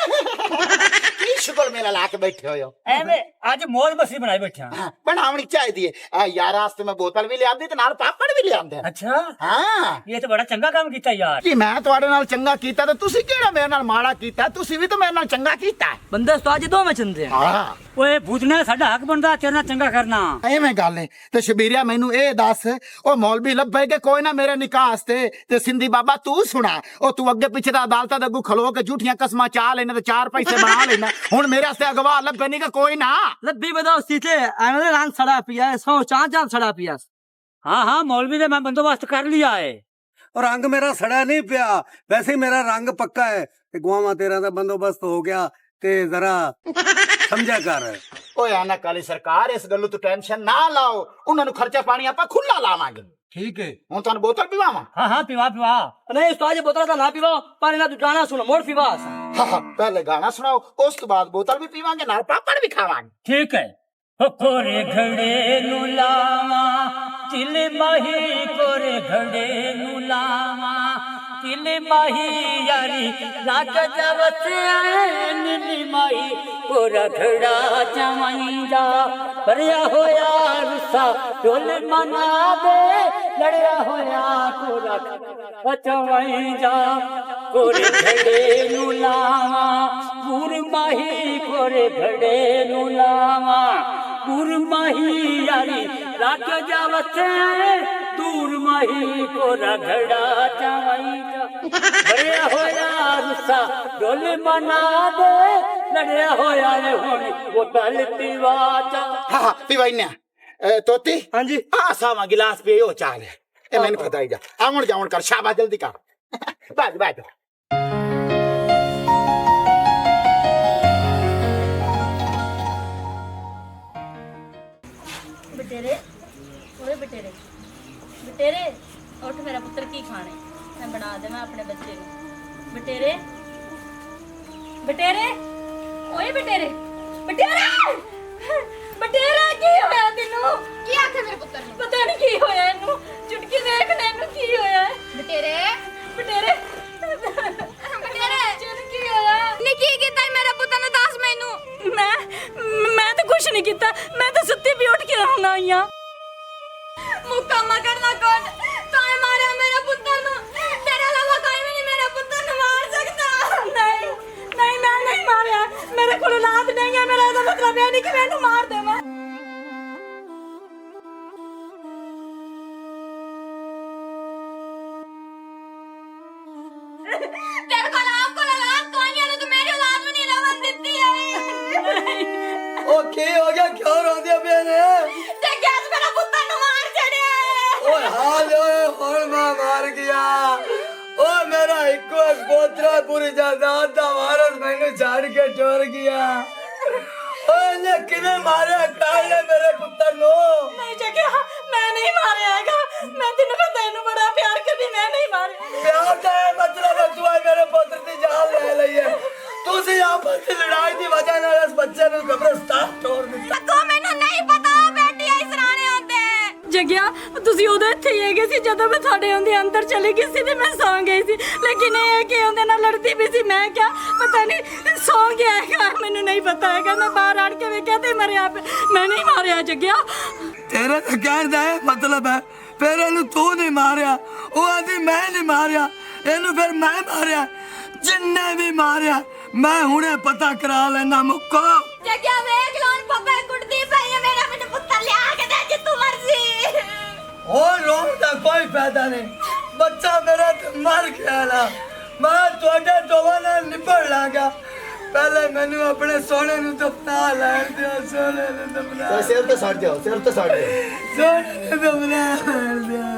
ਕੀ ਸ਼ੁਗਲ ਮੇਲਾ ਲਾ ਕੇ ਬੈਠੇ ਹੋ? ਐਵੇਂ ਅੱਜ ਮੌਜ ਮਸਤੀ ਬਣਾਈ ਬੈਠਾ। ਬਣਾਉਣੀ ਚਾਹੀਦੀ ਹੈ ਯਾਰ। ਵਾਸਤੇ ਮੈਂ ਬੋਤਲ ਵੀ ਲਿਆਂਦੀ ਤੇ ਨਾਲ ਪਾਪੜ ਵੀ ਲਿਆਂਦੇ। ਅੱਛਾ ਹਾਂ ਇਹ ਤਾਂ ਬੜਾ ਚੰਗਾ ਕੰਮ ਕੀਤਾ ਯਾਰ। ਕਿ ਮੈਂ ਤੁਹਾਡੇ ਨਾਲ ਚੰਗਾ ਕੀਤਾ ਤੇ ਤੁਸੀਂ ਕਿਹੜਾ ਮੇਰੇ ਨਾਲ ਮਾੜਾ ਕੀਤਾ? ਤੁਸੀਂ ਵੀ ਤਾਂ ਮੇਰੇ ਨਾਲ ਚੰਗਾ ਕੀਤਾ। ਬੰਦੇ ਉਸਤਾਦ ਜੀ ਦੋਵੇਂ ਚੰਦੇ ਆ। ਹਾਂ ਓਏ ਭੂਤਨਾ ਸਾਡਾ ਹੱਕ ਬਣਦਾ ਤੇਰੇ ਨਾਲ ਚੰਗਾ ਕਰਨਾ। ਐਵੇਂ ਗੱਲ ਹੈ ਤੇ ਸ਼ਬੀਰਿਆ ਮੈਨੂੰ ਇਹ ਦੱਸ, ਉਹ ਮੌਲਵੀ ਲੱਭੇ ਕਿ ਕੋਈ ਨਾ ਮੇਰੇ ਨਿਕਾਹ ਵਾਸਤੇ? ਤੇ ਸਿੰਧੀ ਬਾਬਾ ਤੂੰ ਸੁਣਾ, ਉਹ ਤੂੰ ਅੱਗੇ ਪਿੱਛੇ ਦਾ ਅਦਾਲਤਾਂ ਦੇ ਅੱਗੂ ਖਲੋ ਕੇ ਝੂਠੀਆਂ ਕਸਮਾਂ ਚਾਹ ਲੈਣਾ ਤੇ 4 ਪੈਸੇ ਬਣਾ ਲੈਣਾ। ਹੁਣ ਮੇਰੇ ਵਾਸਤੇ ਅਗਵਾ ਲੱਭੇ ਨਹੀਂ ਕਿ ਕੋਈ ਨਾ? ਲੱਭੀ ਬਦਾਓ ਸੀਤੇ ਐਵੇਂ ਰੰਗ ਸੜਾ ਪਿਆ ਸੌ ਚਾਂ ਸੜਾ ਪਿਆ। हाँ हाँ मौलवी ने मैं बंदोबस्त कर लिया है। और रंग मेरा सड़ा नहीं पिया, वैसे ही मेरा रंग पक्का है। गुआमा तेरा दा बंदोबस्त हो गया ते जरा समझा कर। ਓਏ ਆਨਕ ਵਾਲੀ ਸਰਕਾਰ, ਇਸ ਗੱਲੋਂ ਤੂੰ ਟੈਨਸ਼ਨ ਨਾ ਲਾਓ। ਉਹਨਾਂ ਨੂੰ ਖਰਚਾ ਪਾਣੀ ਆਪਾਂ ਖੁੱਲਾ ਲਾਵਾਂਗੇ। ठीक है। ਹੁਣ ਤੁਹਾਨੂੰ ਬੋਤਲ ਪਿਵਾਵਾਂ? हाँ हाँ पिवा पिवा। नहीं उस्ताद जी बोतल ना पीवा पर ना तू गाना सुनो मोड़ पीवा। ਹਾਂ ਪਹਿਲੇ ਗਾਣਾ ਸੁਣਾਓ, ਉਸ ਤੋਂ ਬਾਅਦ ਬੋਤਲ ਵੀ ਪੀਵਾਂਗੇ, ਨਾਲ ਪਾਪੜ ਵੀ ਖਾਵਾਂਗੇ। ठीक है। कोरे घड़े नु लावा तिल माही कोरे घड़े नु लावा तिल माही यारी लाग जवसे नीली माही कोरा घड़ा चवाई जा भरिया होया रुसा ढोल मना दे लड़िया होया कोरा चवाई जा कोरे घड़े नु लावा पूर माही कोरे घड़े नु लावा दूर माही यारी रात जावते दूर माही कोरा घड़ा चवाई जा भरिया होया रुसा ढोल मना दे लड़िया होया रे होनी वो तल पीवा जा। हाँ पीवाइना तोती। हाँ जी आ सावा गिलास पे यो चाल है ए मैंने पता ही जा। आउण जाउण कर, शाबाश जल्दी कर। बैठ बैठ। बटेरे ओए बटेरे बटेरे उठ मेरा पुत्र की खाने मैं बना देवां अपने बच्चे को। बटेरे बटेरे ओए बटेरे बटेरे बटेरे की होया तेनू? ਕੀ ਆਖੇ ਮੇਰੇ ਪੁੱਤਰ ਨੂੰ? पता नहीं की होया इनू चुटकी देख ले इनू की होया है। ਬਟੇਰੇ बटेरे ਬਟੇਰੇ चल की होया ਨੀ ਕੀ ਕੀਤਾ ਈ ਮੇਰੇ ਪੁੱਤਰ ਨੂੰ? ਦੱਸ ਮੈਨੂੰ। मैं तो कुछ नहीं कीता, मैं तो सुत्ती भी उठ के रहना आई हां। ਮੁੱਕਾ ਮਗਰਨਾ ਕੋਟ ਤਾਏ ਮਾਰਿਆ ਮੇਰੇ ਪੁੱਤਰ ਨੂੰ। ਤੇਰੇ ਇਲਾਵਾ ਕੋਈ ਵੀ ਨਹੀਂ ਮੇਰੇ ਪੁੱਤਰ ਨੂੰ ਮਾਰ ਸਕਦਾ। नहीं नहीं मैं नहीं मारिया, मेरे को औलाद नहीं है। मेरा तो मतलब ये नहीं कि मैं इन्हू मार देवां। ਤੇਰੇ ਕੋਲ ਆਪ ਕੋਲ ਔਲਾਦ ਕੋਈ ਨਹੀਂ, ਤੂੰ ਮੇਰੀ ਔਲਾਦ ਨੂੰ ਨਹੀਂ ਰਵਣ ਦਿੱਤੀ ਹੈ। ओ की हो गया क्यों रो दिया बेने? ਤੇ ਗੈਸ ਮੇਰਾ ਪੁੱਤਰ ਨੂੰ ਮਾਰ ਛੜਿਆ। ओए हाल ओए होल मार गया। ओ मेरा इको एक पोतरा पूरी जायदाद दा वारस मैंने छाड़ के टोर गया। ओए ने किने मारे काल ने मेरे पुत्र नो? नहीं जगह मैं नहीं मारिया हैगा। मैं तेनू पता इन्हू बड़ा प्यार करदी, मैं नहीं मारिया। प्यार का मतलब है तू मेरे पुत्र दी जान ले लई है। तुसी आपस की लड़ाई दी वजह नाल इस बच्चे नु कब्रिस्तान तोड़ दिता। ਤੂੰ ਮੈਨੂੰ ਨਹੀਂ ਪਤਾ ਬੇਟੀ ਆਈ ਸਰਾਣੇ ਹੁੰਦੇ। ਜਗਿਆ ਤੁਸੀਂ ਉਦੋਂ ਇੱਥੇ ਹੀ ਹੈਗੇ ਸੀ ਜਦੋਂ ਮੈਂ ਤੁਹਾਡੇ ਹੁੰਦੇ ਅੰਦਰ ਚਲੀ ਗਈ ਸੀ ਤੇ ਮੈਂ ਸੌਂ ਗਈ ਸੀ। ਲੇਕਿਨ ਇਹ ਕਿ ਉਹਦੇ ਨਾਲ ਲੜਦੀ ਵੀ ਸੀ। ਮੈਂ ਕਿਹਾ ਪਤਾ ਨਹੀਂ ਸੌਂ ਗਿਆ ਹੈਗਾ, ਮੈਨੂੰ ਨਹੀਂ ਪਤਾ ਹੈਗਾ। ਮੈਂ ਬਾਹਰ ਆੜ ਕੇ ਵੇਖਿਆ ਤੇ ਮਰਿਆ ਪਿਆ। ਮੈਂ ਨਹੀਂ ਮਾਰਿਆ ਜਗਿਆ। तेरे तो कहने का मतलब है फिर इनू तू नहीं मारिया, वो आदि मैं नहीं मारिया, इनू फिर मैं मारिया। जिन्ने भी मारिया मैं हुणे पता करा लेना। मुक्को ਜਗਿਆ ਵੇਖ ਲੋਨ ਪੱਪੇ ਕੁੱਟਦੀ ਪਈ ਹੈ ਮੇਰਾ। ਮੈਨੂੰ ਪੁੱਤਰ ਲਿਆ ਕੇ ਦੇ ਜਿੱਤੂ ਮਰਜ਼ੀ। और रोन का कोई फायदा नहीं, बच्चा मेरा तो मर गया ना। मैं थोड़े दोवां नाल निपट लांगा। ਪਹਿਲੇ ਮੈਨੂੰ ਆਪਣੇ ਸੋਹਣੇ ਨੂੰ ਦਫਨਾ ਲੈਣ ਦਿਓ, ਸੋਹਣੇ ਨੂੰ ਦਫਨਾ, ਸਿਰ ਤੇ ਸੜ ਜਾਓ, ਸਿਰ ਤੇ ਸੜ ਜਾਓ। ਸੋਹਣੇ ਨੂੰ ਦਫਨਾ ਲੈਣ ਦਿਓ।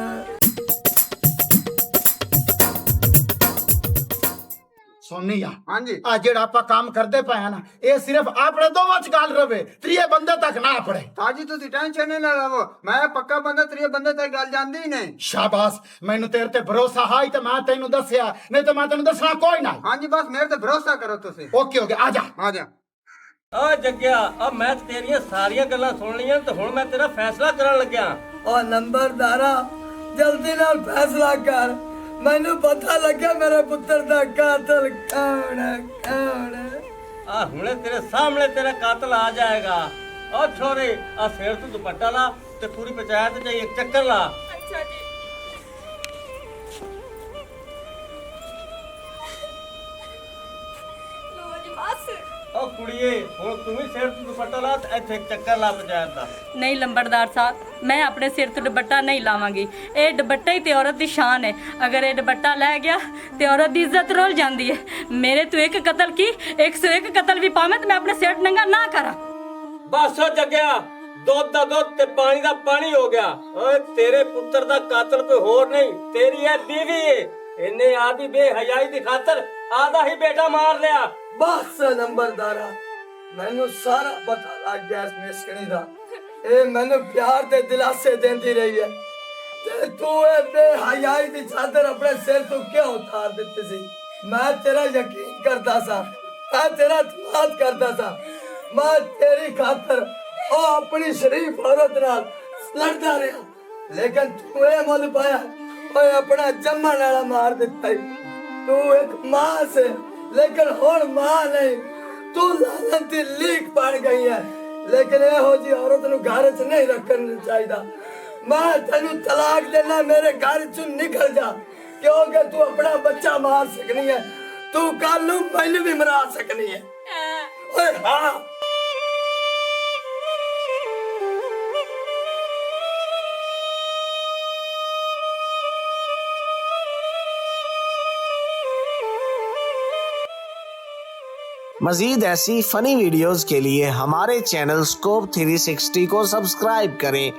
ਸੋਨੀ ਆ ਹਾਂਜੀ ਆ ਜਿਹੜਾ ਆਪਾਂ ਕੰਮ ਕਰਦੇ ਪਏ ਆ ਨਾ ਇਹ ਸਿਰਫ ਆਪਣੇ ਦੋਵਾਂ ਚ ਗੱਲ ਰਵੇ, ਤੀਏ ਬੰਦੇ ਤੱਕ ਨਾ ਪੜੇ। ਸਾਜੀ ਤੁਸੀਂ ਟੈਨਸ਼ਨ ਨਾ ਲਵੋ, ਮੈਂ ਪੱਕਾ ਬੰਦਾ ਤੇਰੇ ਬੰਦੇ ਤੇ ਗੱਲ ਜਾਂਦੀ ਹੀ ਨਹੀਂ। ਸ਼ਾਬਾਸ਼, ਮੈਨੂੰ ਤੇਰੇ ਤੇ ਭਰੋਸਾ ਹੈ ਤੇ ਮੈਂ ਤੈਨੂੰ ਦੱਸਿਆ, ਨਹੀਂ ਤੇ ਮੈਂ ਤੈਨੂੰ ਦੱਸਣਾ ਕੋਈ ਨਾ। ਹਾਂਜੀ ਬਸ ਮੇਰੇ ਤੇ ਭਰੋਸਾ ਕਰੋ ਤੁਸੀਂ। ਓਕੇ ਓਕੇ, ਆ ਜਾ ਆ ਜਾ। ਆ ਜੱਗਿਆ, ਆ ਮੈਂ ਤੇਰੀਆਂ ਸਾਰੀਆਂ ਗੱਲਾਂ ਸੁਣ ਲਈਆਂ ਤੇ ਹੁਣ ਮੈਂ ਤੇਰਾ ਫੈਸਲਾ ਕਰਨ ਲੱਗਿਆ। ਉਹ ਨੰਬਰਦਾਰਾ ਜਲਦੀ ਨਾਲ ਫੈਸਲਾ ਕਰ, ਮੈਨੂੰ ਪਤਾ ਲੱਗਿਆ ਮੇਰੇ ਪੁੱਤਰ ਦਾ ਕਾਤਲ ਕੌਣ ਹੈ, ਕੌਣ ਹੈ। ਆ ਹੁਣੇ ਤੇਰੇ ਸਾਹਮਣੇ ਤੇਰਾ ਕਾਤਲ ਆ ਜਾਏਗਾ। ਆ ਛੋਰੇ, ਆ ਸਿਰ ਤੋਂ ਦੁਪੱਟਾ ਲਾ ਤੇ ਪੂਰੀ ਪੰਚਾਇਤ ਚ ਇੱਕ ਚੱਕਰ ਲਾ। ਅੱਛਾ ਜੀ। ਲੋ ਜੀ ਬਸ। ਓ ਕੁੜੀਏ, ਹੁਣ ਤੂੰ ਵੀ ਸਿਰ ਤੋਂ ਦੁਪੱਟਾ ਲਾ ਤੇ ਇੱਥੇ ਇੱਕ ਚੱਕਰ ਲਾ ਪੰਚਾਇਤ ਦਾ। ਨਹੀਂ ਲੰਬੜਦਾਰ ਸਾਹਿਬ, ਮੈਂ ਆਪਣੇ ਸਿਰ ਤੋਂ ਦੁਪੱਟਾ ਨਹੀਂ ਲਾਵਾਂਗੀ। ਇਹ ਦੁਪੱਟਾ ਹੀ ਤੇ ਔਰਤ ਦੀ ਸ਼ਾਨ ਹੈ। ਅਗਰ ਇਹ ਦੁਪੱਟਾ ਲੈ ਗਿਆ ਤੇ ਔਰਤ ਦੀ ਇੱਜ਼ਤ ਰੁਲ ਜਾਂਦੀ ਹੈ। ਮੇਰੇ ਤੋਂ ਇੱਕ ਕਤਲ ਕੀ 101 ਕਤਲ ਵੀ ਪਾਵੇਂ ਤੇ ਮੈਂ ਆਪਣੇ ਸਿਰ ਨੰਗਾ ਨਾ ਕਰਾਂ। ਬਸ ਹੋ ਜੱਗਿਆ, ਦੁੱਧ ਦਾ ਦੁੱਧ ਤੇ ਪਾਣੀ ਦਾ ਪਾਣੀ ਹੋ ਗਿਆ। ਓਏ ਤੇਰੇ ਪੁੱਤਰ ਦਾ ਕਾਤਲ ਕੋਈ ਹੋਰ ਨਹੀਂ, ਤੇਰੀ ਇਹ ਬੀਵੀ ਏ। ਇਹਨੇ ਆਦੀ ਬੇਹਯਾਈ ਦੀ ਖਾਤਰ ਆਦਾ ਹੀ ਬੇਟਾ ਮਾਰ ਲਿਆ। ਬਸ ਨੰਬਰਦਾਰਾ, ਮੈਨੂੰ ਸਾਰਾ ਪਤਾ ਲੱਗ ਗਿਆ ਇਸ ਮਿਸਕਣੀ ਦਾ। ਇਹ ਮੈਨੂੰ ਪਿਆਰ ਦੇ ਦਿਲਾਸੇ ਦਿੰਦੀ ਰਹੀ ਹੈ ਤੇ ਤੂੰ ਇਹ ਬੇਹਯਾਈ ਦੀ ਚਾਦਰ ਆਪਣੇ ਸਿਰ ਤੋਂ ਕਿਉਂ ਉਤਾਰ ਦਿੱਤੀ ਸੀ? ਮੈਂ ਤੇਰਾ ਯਕੀਨ ਕਰਦਾ ਸਾਂ, ਮੈਂ ਤੇਰਾ ਧੰਨਵਾਦ ਕਰਦਾ ਸਾਂ। ਮੈਂ ਤੇਰੀ ਖਾਤਰ ਉਹ ਆਪਣੀ ਸ਼ਰੀਫ ਔਰਤ ਨਾਲ ਲੜਦਾ ਰਿਹਾ, ਲੇਕਿਨ ਤੂੰ ਇਹ ਮੁੱਲ ਪਾਇਆ, ਓਏ ਆਪਣਾ ਜੰਮਣ ਵਾਲਾ ਮਾਰ ਦਿੱਤਾ ਈ। ਤੂੰ ਇੱਕ ਮਾਂ ਸੇ, ਲੇਕਿਨ ਹੁਣ ਮਾਂ ਨਹੀਂ, ਤੂੰ ਲਾਨਤ ਦੀ ਲੀਕ ਬਣ ਗਈ ਹੈ। ਲੇਕਿਨ ਇਹੋ ਜੀ ਔਰਤ ਨੂੰ ਘਰ 'ਚ ਨਹੀਂ ਰੱਖਣਾ ਚਾਹੀਦਾ। ਮੈਂ ਤੈਨੂੰ ਤਲਾਕ ਦੇਣਾ, ਮੇਰੇ ਘਰ 'ਚੋਂ ਨਿਕਲ ਜਾ, ਕਿਉਂਕਿ ਤੂੰ ਆਪਣਾ ਬੱਚਾ ਮਾਰ ਸਕਣੀ ਹੈ, ਤੂੰ ਕੱਲ ਨੂੰ ਮੈਨੂੰ ਵੀ ਮਰਾ ਸਕਣੀ ਹੈ। ਓਏ ਹਾਂ। मज़ीद ऐसी फ़नी वीडियोज़ के लिए हमारे चैनल स्कोप 360 को सब्सक्राइब करें।